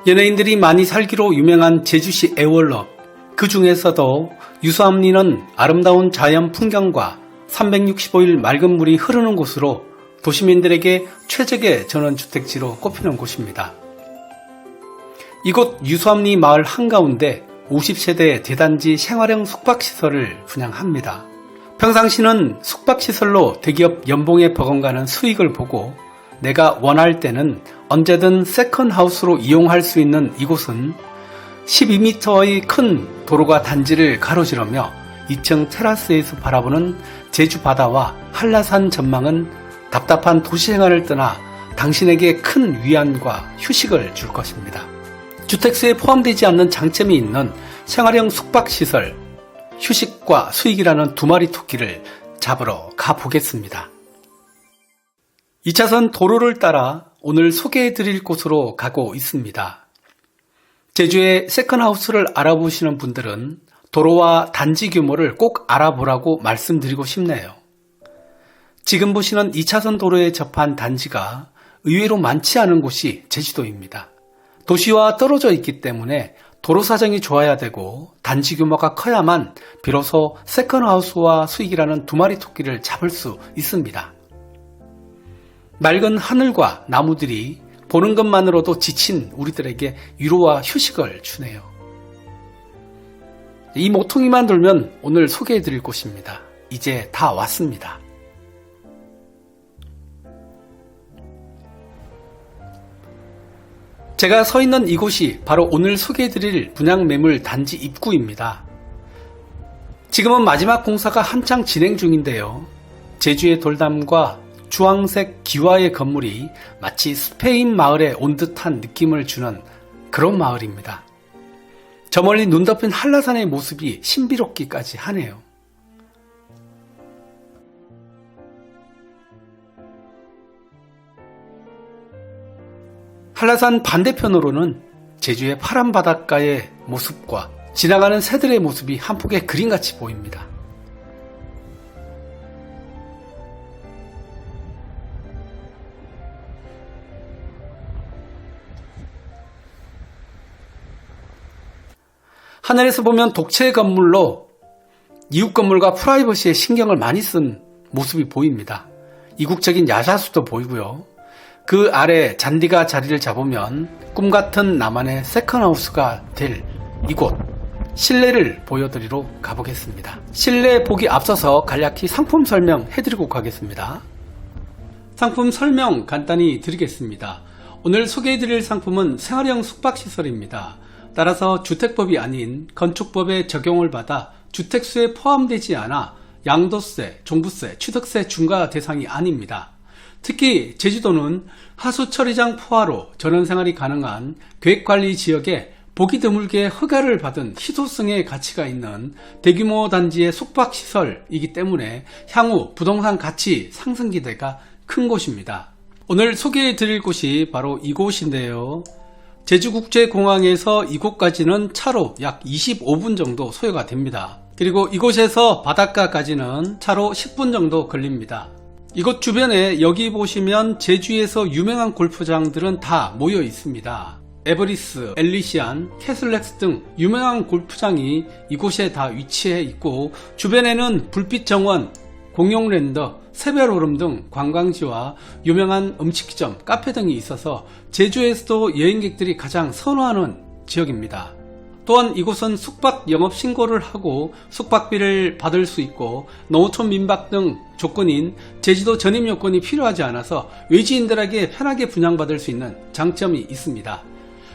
연예인들이 많이 살기로 유명한 제주시 애월읍, 그 중에서도 유수암리는 아름다운 자연 풍경과 365일 맑은 물이 흐르는 곳으로 도시민들에게 최적의 전원주택지로 꼽히는 곳입니다. 이곳 유수암리 마을 한가운데 50세대 대단지 생활형 숙박시설을 분양합니다. 평상시는 숙박시설로 대기업 연봉에 버금가는 수익을 보고 내가 원할 때는 언제든 세컨하우스로 이용할 수 있는 이곳은 12m의 큰 도로가 단지를 가로지르며 2층 테라스에서 바라보는 제주 바다와 한라산 전망은 답답한 도시생활을 떠나 당신에게 큰 위안과 휴식을 줄 것입니다. 주택수에 포함되지 않는 장점이 있는 생활형 숙박시설, 휴식과 수익이라는 두 마리 토끼를 잡으러 가보겠습니다. 2차선 도로를 따라 오늘 소개해드릴 곳으로 가고 있습니다. 제주의 세컨하우스를 알아보시는 분들은 도로와 단지 규모를 꼭 알아보라고 말씀드리고 싶네요. 지금 보시는 2차선 도로에 접한 단지가 의외로 많지 않은 곳이 제주도입니다. 도시와 떨어져 있기 때문에 도로 사정이 좋아야 되고 단지 규모가 커야만 비로소 세컨하우스와 수익이라는 두 마리 토끼를 잡을 수 있습니다. 맑은 하늘과 나무들이 보는 것만으로도 지친 우리들에게 위로와 휴식을 주네요. 이 모퉁이만 돌면 오늘 소개해드릴 곳입니다. 이제 다 왔습니다. 제가 서 있는 이곳이 바로 오늘 소개해드릴 분양매물 단지 입구입니다. 지금은 마지막 공사가 한창 진행 중인데요. 제주의 돌담과 주황색 기와의 건물이 마치 스페인 마을에 온 듯한 느낌을 주는 그런 마을입니다. 저 멀리 눈 덮인 한라산의 모습이 신비롭기까지 하네요. 한라산 반대편으로는 제주의 파란 바닷가의 모습과 지나가는 새들의 모습이 한 폭의 그림같이 보입니다. 하늘에서 보면 독채 건물로 이웃 건물과 프라이버시에 신경을 많이 쓴 모습이 보입니다. 이국적인 야자수도 보이고요. 그 아래 잔디가 자리를 잡으면 꿈같은 나만의 세컨하우스가 될 이곳 실내를 보여드리러 가보겠습니다. 실내 보기 앞서서 간략히 상품 설명 해드리고 가겠습니다. 상품 설명 간단히 드리겠습니다. 오늘 소개해드릴 상품은 생활형 숙박시설입니다. 따라서 주택법이 아닌 건축법의 적용을 받아 주택수에 포함되지 않아 양도세, 종부세, 취득세 중과 대상이 아닙니다. 특히 제주도는 하수처리장 포화로 전원생활이 가능한 계획관리 지역에 보기 드물게 허가를 받은 희소성의 가치가 있는 대규모 단지의 숙박시설이기 때문에 향후 부동산 가치 상승 기대가 큰 곳입니다. 오늘 소개해드릴 곳이 바로 이곳인데요. 제주국제공항에서 이곳까지는 차로 약 25분 정도 소요가 됩니다. 그리고 이곳에서 바닷가까지는 차로 10분 정도 걸립니다. 이곳 주변에 여기 보시면 제주에서 유명한 골프장들은 다 모여 있습니다. 에버리스, 엘리시안, 캐슬렉스 등 유명한 골프장이 이곳에 다 위치해 있고 주변에는 불빛정원, 공룡랜더, 새별오름 등 관광지와 유명한 음식점, 카페 등이 있어서 제주에서도 여행객들이 가장 선호하는 지역입니다. 또한 이곳은 숙박 영업신고를 하고 숙박비를 받을 수 있고 농어촌 민박 등 조건인 제주도 전입 요건이 필요하지 않아서 외지인들에게 편하게 분양받을 수 있는 장점이 있습니다.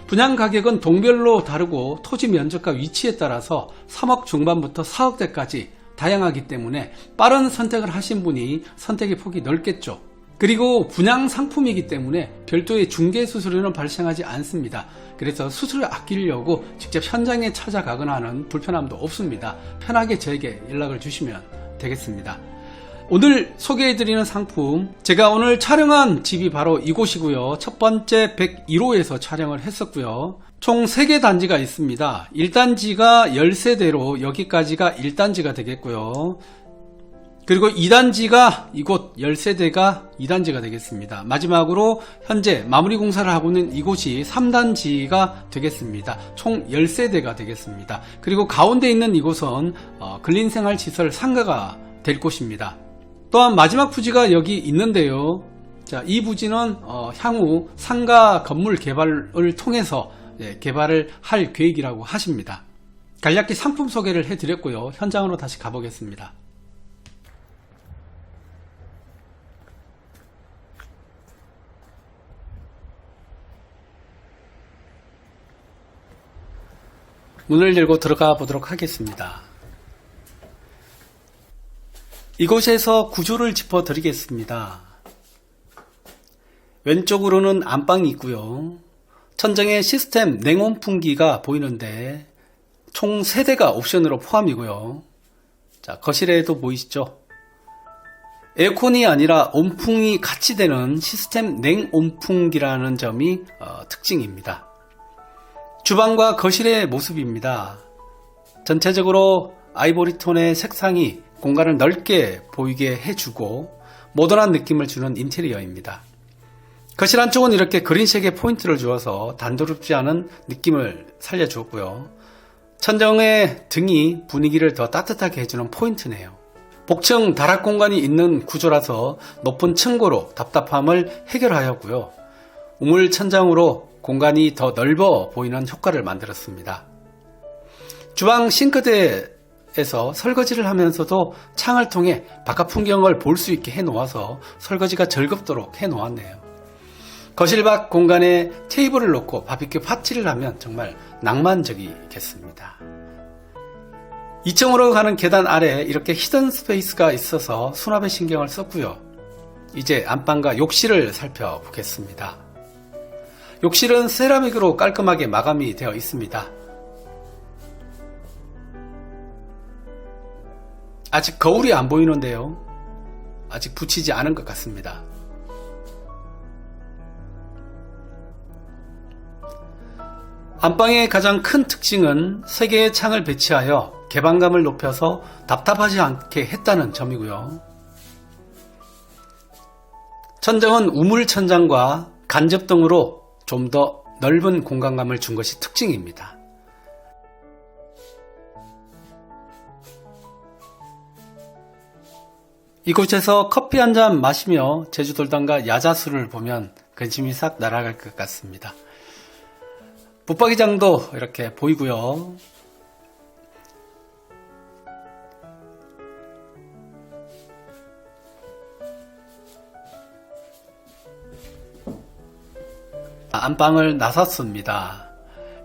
분양 가격은 동별로 다르고 토지 면적과 위치에 따라서 3억 중반부터 4억대까지 다양하기 때문에 빠른 선택을 하신 분이 선택의 폭이 넓겠죠. 그리고 분양 상품이기 때문에 별도의 중개 수수료는 발생하지 않습니다. 그래서 수수료 아끼려고 직접 현장에 찾아가거나 하는 불편함도 없습니다. 편하게 저에게 연락을 주시면 되겠습니다. 오늘 소개해드리는 상품, 제가 오늘 촬영한 집이 바로 이곳이고요. 첫 번째 101호에서 촬영을 했었고요. 총 3개 단지가 있습니다. 1단지가 10세대로 여기까지가 1단지가 되겠고요. 그리고 2단지가 이곳 10세대가 2단지가 되겠습니다. 마지막으로 현재 마무리 공사를 하고 있는 이곳이 3단지가 되겠습니다. 총 10세대가 되겠습니다. 그리고 가운데 있는 이곳은 근린생활시설 상가가 될 곳입니다. 또한 마지막 부지가 여기 있는데요. 자, 이 부지는 향후 상가 건물 개발을 통해서 개발을 할 계획이라고 하십니다. 간략히 상품 소개를 해드렸고요. 현장으로 다시 가보겠습니다. 문을 열고 들어가 보도록 하겠습니다. 이곳에서 구조를 짚어 드리겠습니다. 왼쪽으로는 안방이 있고요. 천정에 시스템 냉온풍기가 보이는데 총 3대가 옵션으로 포함이고요. 자, 거실에도 보이시죠? 에어컨이 아니라 온풍이 같이 되는 시스템 냉온풍기라는 점이 특징입니다. 주방과 거실의 모습입니다. 전체적으로 아이보리톤의 색상이 공간을 넓게 보이게 해주고 모던한 느낌을 주는 인테리어입니다. 거실 한쪽은 이렇게 그린색의 포인트를 주어서 단조롭지 않은 느낌을 살려주었고요. 천정의 등이 분위기를 더 따뜻하게 해주는 포인트네요. 복층 다락 공간이 있는 구조라서 높은 층고로 답답함을 해결하였고요. 우물 천장으로 공간이 더 넓어 보이는 효과를 만들었습니다. 주방 싱크대에서 설거지를 하면서도 창을 통해 바깥 풍경을 볼 수 있게 해놓아서 설거지가 즐겁도록 해놓았네요. 거실 밖 공간에 테이블을 놓고 바비큐 파티를 하면 정말 낭만적이겠습니다. 2층으로 가는 계단 아래 이렇게 히든 스페이스가 있어서 수납에 신경을 썼고요. 이제 안방과 욕실을 살펴보겠습니다. 욕실은 세라믹으로 깔끔하게 마감이 되어 있습니다. 아직 거울이 안 보이는데요. 아직 붙이지 않은 것 같습니다. 안방의 가장 큰 특징은 3개의 창을 배치하여 개방감을 높여서 답답하지 않게 했다는 점이고요. 천정은 우물 천장과 간접등으로 좀 더 넓은 공간감을 준 것이 특징입니다. 이곳에서 커피 한 잔 마시며 제주돌담과 야자수를 보면 근심이 싹 날아갈 것 같습니다. 붙박이장도 이렇게 보이고요. 안방을 나섰습니다.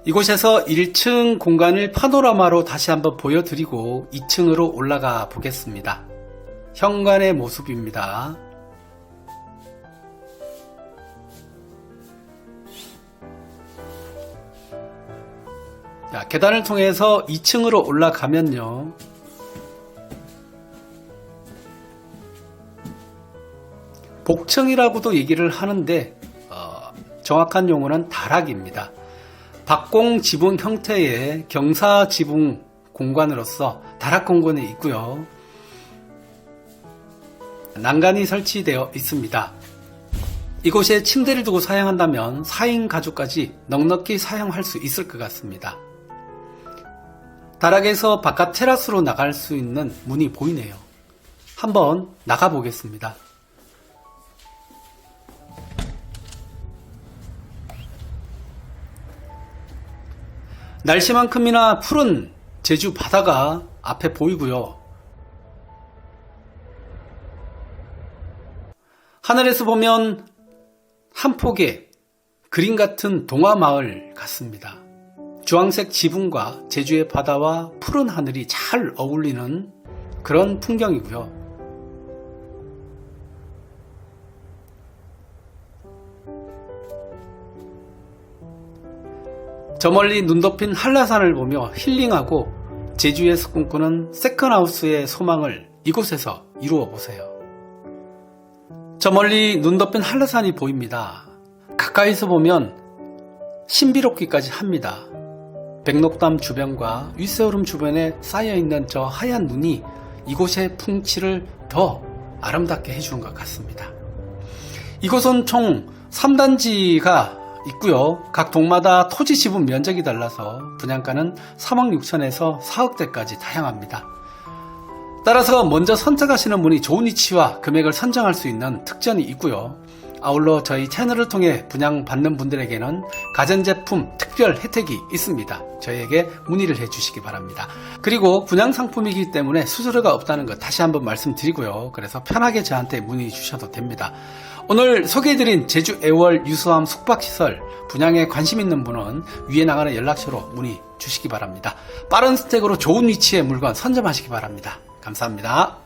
이곳에서 1층 공간을 파노라마로 다시 한번 보여드리고 2층으로 올라가 보겠습니다. 현관의 모습입니다. 자, 계단을 통해서 2층으로 올라가면요. 복층이라고도 얘기를 하는데 정확한 용어는 다락입니다. 박공 지붕 형태의 경사 지붕 공간으로서 다락 공간에 있고요. 난간이 설치되어 있습니다. 이곳에 침대를 두고 사용한다면 4인 가족까지 넉넉히 사용할 수 있을 것 같습니다. 다락에서 바깥 테라스로 나갈 수 있는 문이 보이네요. 한번 나가 보겠습니다. 날씨만큼이나 푸른 제주 바다가 앞에 보이고요. 하늘에서 보면 한 폭의 그림 같은 동화마을 같습니다. 주황색 지붕과 제주의 바다와 푸른 하늘이 잘 어울리는 그런 풍경이고요. 저 멀리 눈 덮인 한라산을 보며 힐링하고 제주에서 꿈꾸는 세컨하우스의 소망을 이곳에서 이루어 보세요. 저 멀리 눈 덮인 한라산이 보입니다. 가까이서 보면 신비롭기까지 합니다. 백록담 주변과 윗세오름 주변에 쌓여있는 저 하얀 눈이 이곳의 풍치를 더 아름답게 해주는 것 같습니다. 이곳은 총 3단지가 있고요. 각 동마다 토지 지분 면적이 달라서 분양가는 3억 6천에서 4억대까지 다양합니다. 따라서 먼저 선택하시는 분이 좋은 위치와 금액을 선정할 수 있는 특전이 있고요. 아울러 저희 채널을 통해 분양받는 분들에게는 가전제품 특별 혜택이 있습니다. 저희에게 문의를 해주시기 바랍니다. 그리고 분양상품이기 때문에 수수료가 없다는 것 다시 한번 말씀드리고요. 그래서 편하게 저한테 문의 주셔도 됩니다. 오늘 소개해드린 제주 애월 유수함 숙박시설 분양에 관심 있는 분은 위에 나가는 연락처로 문의 주시기 바랍니다. 빠른 스택으로 좋은 위치의 물건 선점하시기 바랍니다. 감사합니다.